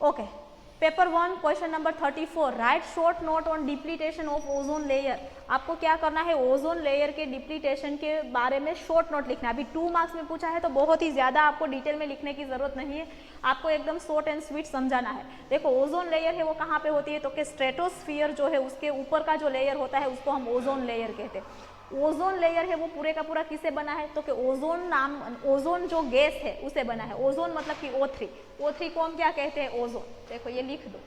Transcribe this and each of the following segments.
Okay, paper 1 question number 34, right short note on depletion of ozone layer. आपको क्या करना है, ओजोन लेयर के डिप्लीटेशन के बारे में शॉर्ट नोट लिखना है। अभी 2 मार्क्स में पूछा है तो बहुत ही ज़्यादा आपको डिटेल में लिखने की ज़रूरत नहीं है, आपको एकदम शॉर्ट एंड स्वीट समझाना है। देखो ओजोन लेयर है वो कहाँ पे होती है, तो कि स्ट्रेटोस्फीयर जो है उसके ऊपर का जो लेयर होता है उसको हम ओजोन लेयर कहते हैं। ओजोन लेयर है वो पूरे का पूरा किससे बना है, तो कि ओजोन जो गैस है उसे बना है। ओजोन मतलब कि O3, O3 को हम क्या कहते हैं, ओजोन। देखो ये लिख दो,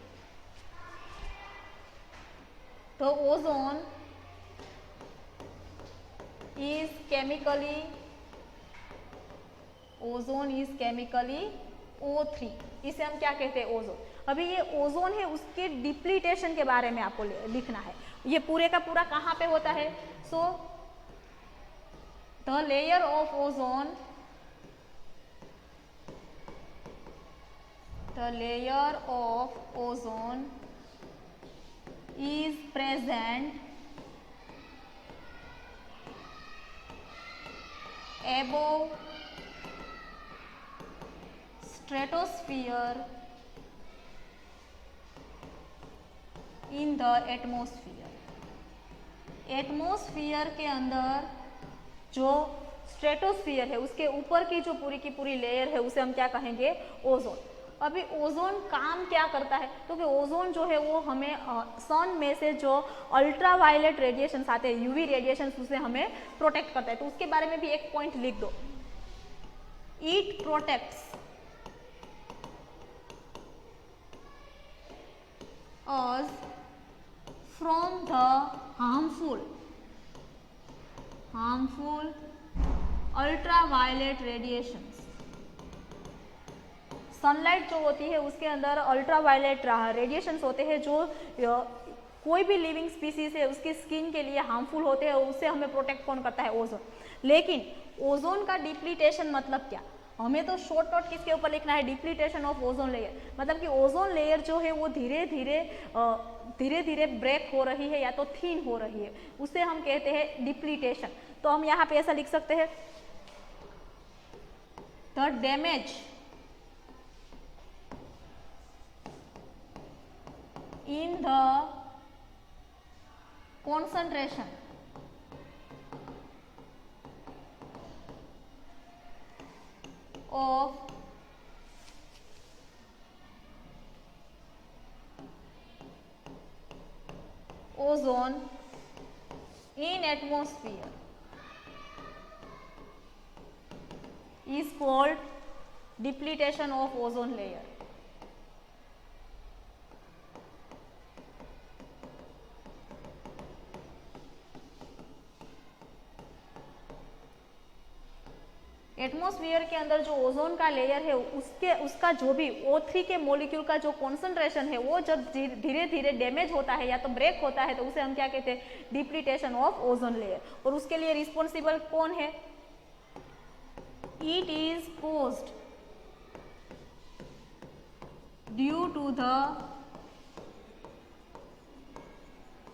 तो ओजोन इज केमिकली O3, इसे हम क्या कहते हैं, ओजोन। अभी ये ओजोन है उसके डिप्लीटेशन के बारे में आपको लिखना है। ये पूरे का पूरा कहाँ पे होता है, so the layer of ozone, is present above stratosphere in the atmosphere। Atmosphere के अंदर जो स्ट्रेटोस्फियर है उसके ऊपर की जो पूरी की पूरी लेयर है उसे हम क्या कहेंगे, ओजोन। अभी ओजोन काम क्या करता है, तो कि ओजोन जो है वो हमें सन में से जो अल्ट्रावायलेट रेडिएशंस आते हैं, यूवी रेडिएशंस, उसे हमें प्रोटेक्ट करता है। तो उसके बारे में भी एक पॉइंट लिख दो, it protects us from the harmful ultraviolet radiations. Sunlight जो होती है उसके अंदर अल्ट्रावायलेट रेडिएशंस होते हैं जो कोई भी लिविंग स्पीसीज है उसकी स्किन के लिए हार्मफुल होते हैं, उससे हमें प्रोटेक्ट कौन करता है, ओजोन। लेकिन ओजोन का डिप्लीटेशन मतलब क्या, हमें तो शॉर्ट नोट किसके ऊपर लिखना है, डिप्लीटेशन ऑफ ओजोन लेयर। मतलब कि ओजोन लेयर जो है वो धीरे धीरे ब्रेक हो रही है या तो थिन हो रही है, उसे हम कहते हैं डिप्लीटेशन। तो हम यहाँ पे ऐसा लिख सकते हैं, the damage in the concentration of ozone in atmosphere is called depletion of ozone layer। Atmosphere के अंदर जो ओजोन का लेयर है उसका जो भी O3 के मॉलिक्यूल का जो कॉन्सेंट्रेशन है वो जब धीरे धीरे डैमेज होता है या तो ब्रेक होता है तो उसे हम क्या कहते हैं, डिप्लीटेशन ऑफ ओजोन लेयर। और उसके लिए रिस्पॉन्सिबल कौन है, it is caused due to the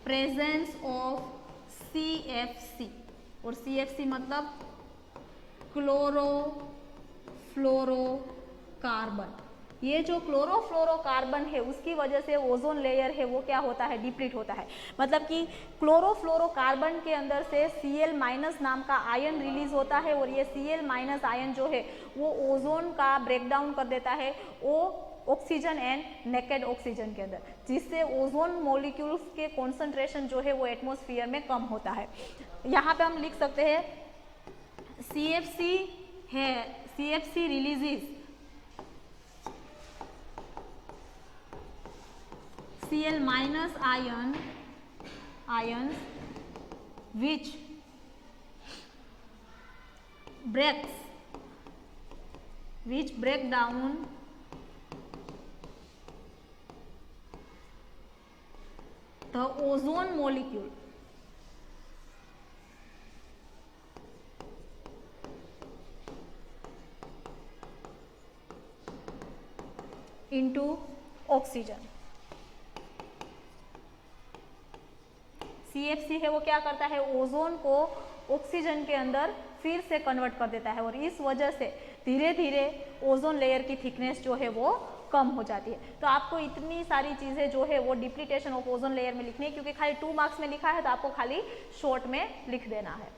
presence of CFC। और CFC मतलब क्लोरोफ्लोरोकार्बन। ये जो क्लोरोफ्लोरोकार्बन है उसकी वजह से ओजोन लेयर है वो क्या होता है, डिप्लीट होता है। मतलब कि क्लोरोफ्लोरोकार्बन के अंदर से Cl- नाम का आयन रिलीज होता है और ये Cl- आयन जो है वो ओजोन का ब्रेकडाउन कर देता है ऑक्सीजन एंड नेकेड ऑक्सीजन के अंदर, जिससे ओजोन मॉलिक्यूल्स के कॉन्सेंट्रेशन जो है वो एटमॉस्फेयर में कम होता है। यहाँ पे हम लिख सकते हैं CFC है, CFC releases Cl- ions which break down the ozone molecule into oxygen। CFC है वो क्या करता है, ओजोन को ऑक्सीजन के अंदर फिर से कन्वर्ट कर देता है और इस वजह से धीरे धीरे ओजोन लेयर की थिकनेस जो है वो कम हो जाती है। तो आपको इतनी सारी चीज़ें जो है वो डिप्लीटेशन ऑफ ओजोन लेयर में लिखनी है, क्योंकि खाली 2 मार्क्स में लिखा है तो आपको खाली शॉर्ट में लिख देना है।